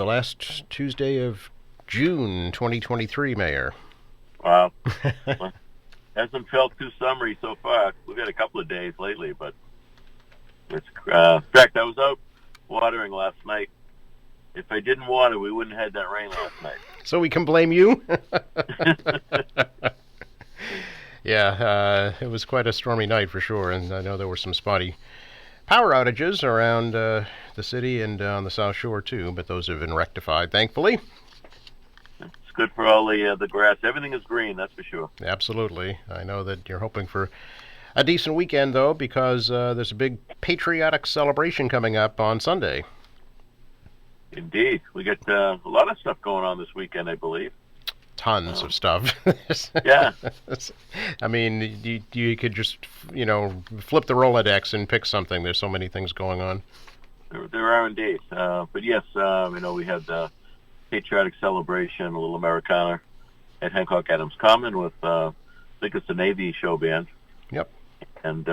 last Tuesday of June 2023, Mayor. Wow. Well, hasn't felt too summery so far. We've had a couple of days lately, but it's, in fact, I was out watering last night. If I didn't water, we wouldn't have had that rain last night. So we can blame you? Yeah, it was quite a stormy night for sure, and I know there were some spotty power outages around the city and on the South Shore too, but those have been rectified, thankfully. It's good for all the grass. Everything is green, that's for sure. Absolutely. I know that you're hoping for a decent weekend, though, because there's a big patriotic celebration coming up on Sunday. Indeed. We got a lot of stuff going on this weekend, I believe. Tons of stuff. Yeah. I mean, you could just, flip the Rolodex and pick something. There's so many things going on. There are indeed. But yes, we had the patriotic celebration, a little Americana at Hancock Adams Common with, I think it's the Navy show band. Yep. And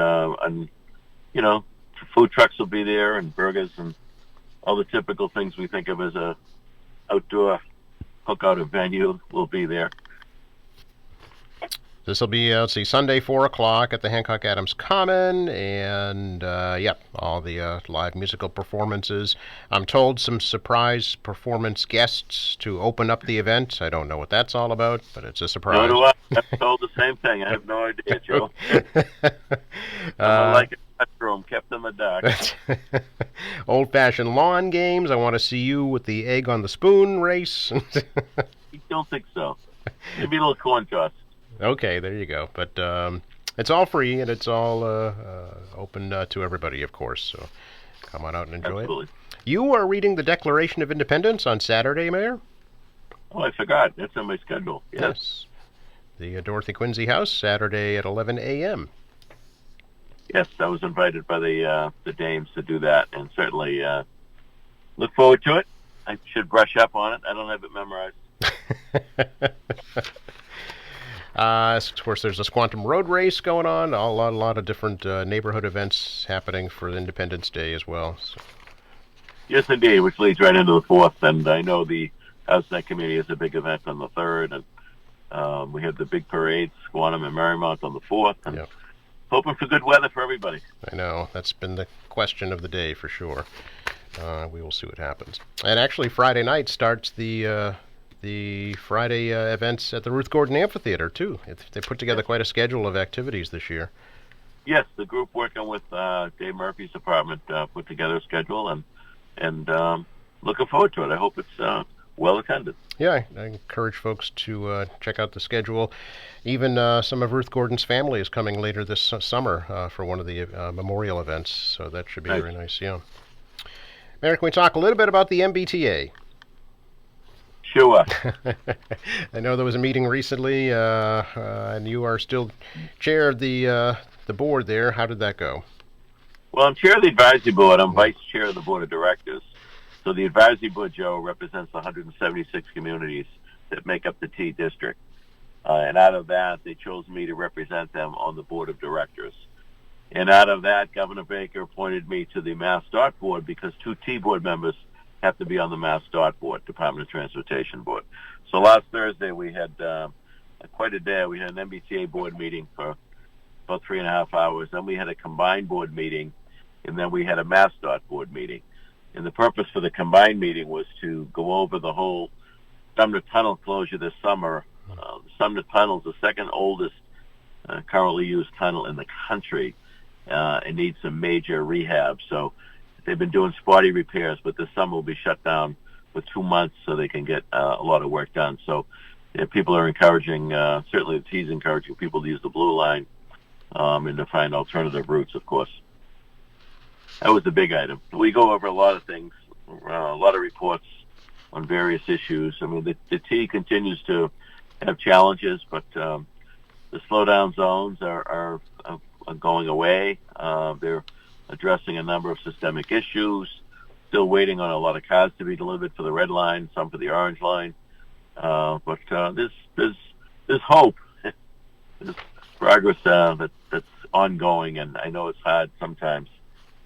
food trucks will be there and burgers and all the typical things we think of as a outdoor cookout venue will be there. This will be, Sunday, 4 o'clock at the Hancock Adams Common, and, all the live musical performances. I'm told some surprise performance guests to open up the event. I don't know what that's all about, but it's a surprise. So do I. I'm told the same thing. I have no idea, Joe. Like a bedroom kept in the dark. Old-fashioned lawn games. I want to see you with the egg on the spoon race. I don't think so. Maybe a little coin toss. Okay, there you go. But it's all free, and it's all open to everybody, of course. So come on out and enjoy Absolutely. it. You are reading the Declaration of Independence on Saturday, Mayor? Oh, I forgot. That's on my schedule. Yes. The Dorothy Quincy House, Saturday at 11 a.m. Yes, I was invited by the dames to do that, and certainly look forward to it. I should brush up on it. I don't have it memorized. Of course, there's a Squantum Road Race going on. A lot of different neighborhood events happening for Independence Day as well. So. Yes, indeed, which leads right into the 4th. And I know the House Net Committee is a big event on the 3rd. And we have the big parade, Squantum and Marymount on the 4th. And yep. Hoping for good weather for everybody. I know. That's been the question of the day for sure. We will see what happens. And actually, Friday night starts the Friday events at the Ruth Gordon Amphitheater, too. They put together quite a schedule of activities this year. Yes, the group working with Dave Murphy's department put together a schedule, and looking forward to it. I hope it's well attended. Yeah, I encourage folks to check out the schedule. Even some of Ruth Gordon's family is coming later this summer for one of the memorial events, so that should be very nice, yeah. Mayor, can we talk a little bit about the MBTA? Sure. I know there was a meeting recently, and you are still chair of the board there. How did that go? Well, I'm chair of the advisory board. I'm vice chair of the board of directors. So the advisory board, Joe, represents the 176 communities that make up the T district. And out of that, they chose me to represent them on the board of directors. And out of that, Governor Baker appointed me to the Mass DOT board because 2 T board members have to be on the Mass DOT board, Department of Transportation board. So last Thursday we had quite a day. We had an MBTA board meeting for about 3.5 hours. Then we had a combined board meeting, and then we had a Mass DOT board meeting. And the purpose for the combined meeting was to go over the whole Sumner Tunnel closure this summer. Sumner Tunnel is the second oldest currently used tunnel in the country. It needs some major rehab. So they've been doing spotty repairs, but this summer will be shut down for 2 months so they can get a lot of work done. So people are encouraging, certainly the T's encouraging people to use the Blue Line and to find alternative routes, of course. That was the big item. We go over a lot of things, a lot of reports on various issues. I mean, the T continues to have challenges, but the slowdown zones are going away. They're addressing a number of systemic issues, still waiting on a lot of cars to be delivered for the red line, some for the orange line. But there's hope. There's progress that's ongoing, and I know it's hard sometimes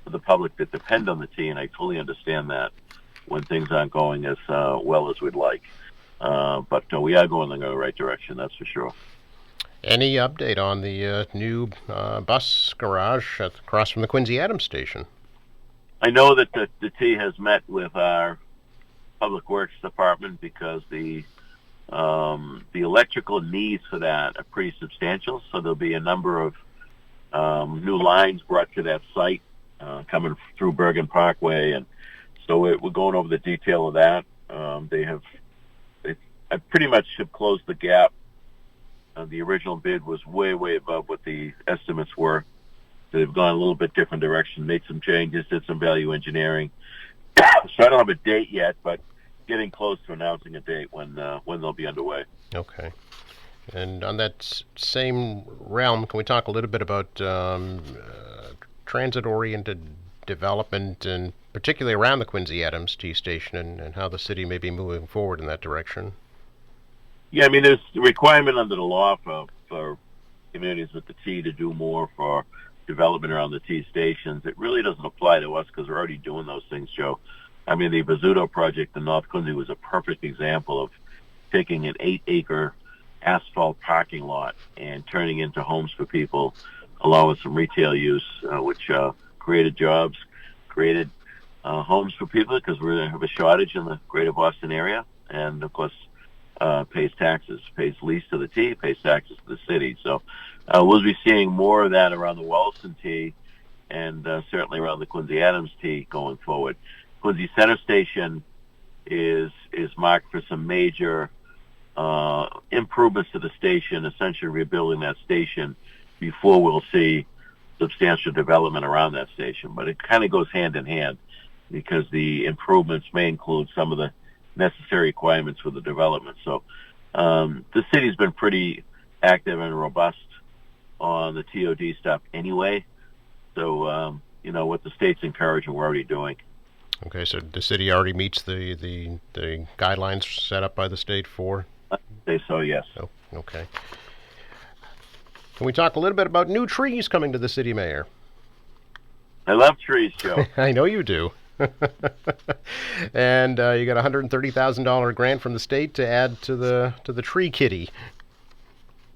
for the public that depend on the T, and I fully understand that. when things aren't going as well as we'd like. But we are going in the right direction, that's for sure. Any update on the new bus garage across from the Quincy Adams station? I know that the T has met with our Public Works Department because the electrical needs for that are pretty substantial. So there'll be a number of new lines brought to that site coming through Bergen Parkway, and so we're going over the detail of that. I pretty much have closed the gap. The original bid was way above what the estimates were. So they've gone a little bit different direction, made some changes, did some value engineering. So I don't have a date yet, but getting close to announcing a date when they'll be underway. Okay. And on that same realm, can we talk a little bit about transit-oriented development, and particularly around the Quincy Adams T station, and how the city may be moving forward in that direction? Yeah, I mean, there's a requirement under the law for communities with the T to do more for development around the T stations. It really doesn't apply to us because we're already doing those things, Joe. I mean, the Bozzuto project in North Quincy was a perfect example of taking an 8-acre asphalt parking lot and turning into homes for people, along with some retail use, which created jobs, created homes for people because we have a shortage in the greater Boston area, and of course pays taxes, pays lease to the T, pays taxes to the city. So we'll be seeing more of that around the Wollaston T, and certainly around the Quincy Adams T going forward. Quincy Center Station is marked for some major improvements to the station, essentially rebuilding that station before we'll see substantial development around that station. But it kind of goes hand in hand because the improvements may include some of the necessary requirements for the development. So the city's been pretty active and robust on the TOD stuff anyway. So, what the state's encouraging, we're already doing. Okay, so the city already meets the guidelines set up by the state for? I'd say so, yes. Oh, okay. Can we talk a little bit about new trees coming to the city, Mayor? I love trees, Joe. I know you do. And you got a $130,000 grant from the state to add to the tree kitty.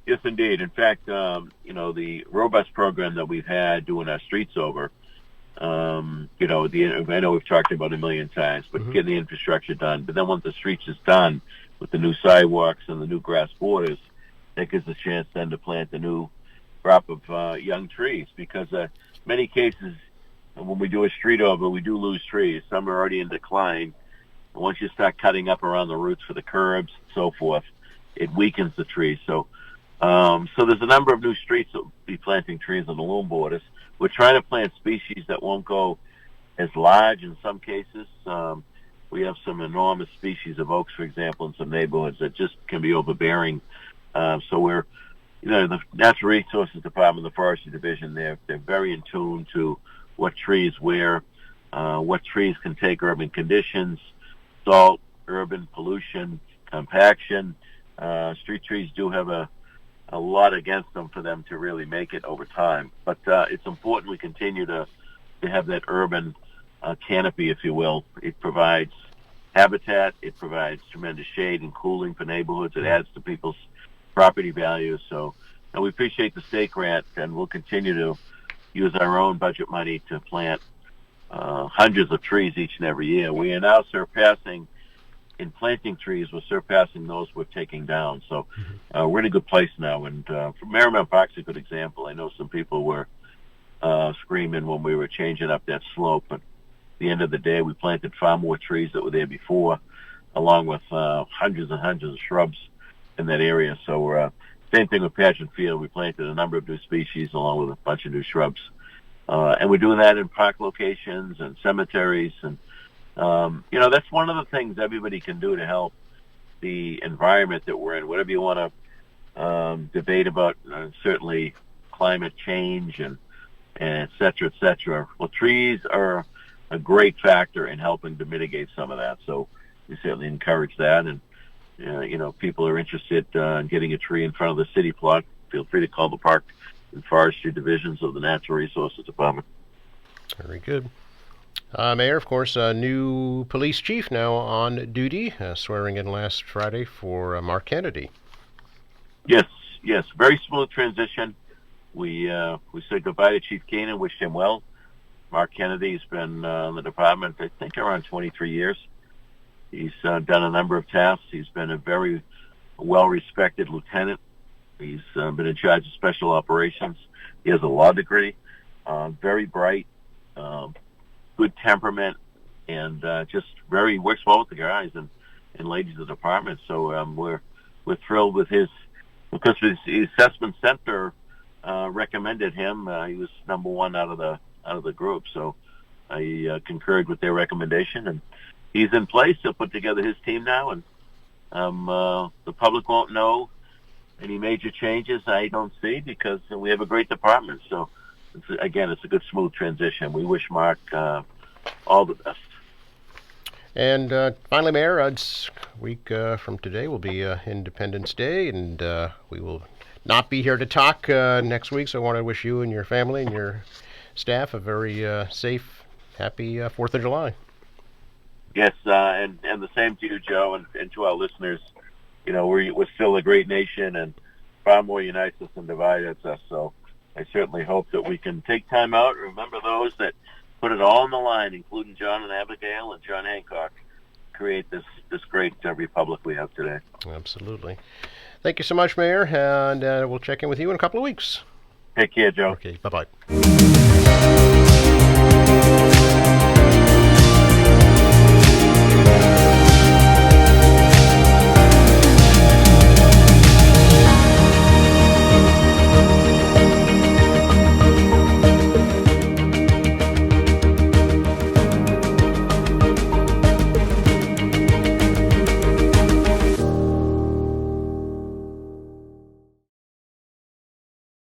Yes, indeed. In fact, the robust program that we've had doing our streets over, I know we've talked about it a million times, but getting the infrastructure done. But then once the streets is done with the new sidewalks and the new grass borders, that gives us a chance then to plant a new crop of young trees, because many cases when we do a street over, we do lose trees. Some are already in decline. And once you start cutting up around the roots for the curbs and so forth, it weakens the trees. So there's a number of new streets that will be planting trees on the loom borders. We're trying to plant species that won't go as large in some cases. We have some enormous species of oaks, for example, in some neighborhoods that just can be overbearing. So we're, the Natural Resources Department, the Forestry Division, they're very in tune to what trees where, what trees can take urban conditions, salt, urban pollution, compaction. Street trees do have a lot against them for them to really make it over time. But it's important we continue to have that urban canopy, if you will. It provides habitat. It provides tremendous shade and cooling for neighborhoods. It adds to people's property values. So we appreciate the state grant, and we'll continue to use our own budget money to plant hundreds of trees each and every year. We are now surpassing, in planting trees, we're surpassing those we're taking down. So we're in a good place now. And Merrimount Park's a good example. I know some people were screaming when we were changing up that slope, but at the end of the day, we planted far more trees that were there before, along with hundreds and hundreds of shrubs in that area. So same thing with Pageant Field. We planted a number of new species along with a bunch of new shrubs. And we're doing that in park locations and cemeteries. And, that's one of the things everybody can do to help the environment that we're in. Whatever you want to debate about, certainly climate change and et cetera, et cetera. Well, trees are a great factor in helping to mitigate some of that. So we certainly encourage that. And, people are interested in getting a tree in front of the city plot, feel free to call the Park and Forestry Divisions of the Natural Resources Department. Very good. Mayor, of course, a new police chief now on duty, swearing in last Friday for Mark Kennedy. Yes, yes, very smooth transition. We said goodbye to Chief Keenan, wished him well. Mark Kennedy's been in the department, I think, around 23 years. He's done a number of tasks. He's been a very well-respected lieutenant. He's been in charge of special operations. He has a law degree, very bright, good temperament, and just very works well with the guys and ladies of the department. So we're thrilled with his, because the assessment center recommended him. He was number one out of the group. So I concurred with their recommendation, and he's in place. He'll put together his team now, and the public won't know any major changes. I don't see, because we have a great department. So it's a good smooth transition. We wish Mark all the best. And finally, Mayor, it's a week from today will be Independence Day, and we will not be here to talk next week. So I want to wish you and your family and your staff a very safe, happy 4th of July. Yes, and the same to you, Joe, and to our listeners. You know, we're still a great nation, and far more unites us than divides us. So I certainly hope that we can take time out and remember those that put it all on the line, including John and Abigail and John Hancock, create this great republic we have today. Absolutely. Thank you so much, Mayor, and we'll check in with you in a couple of weeks. Take care, Joe. Okay, bye-bye.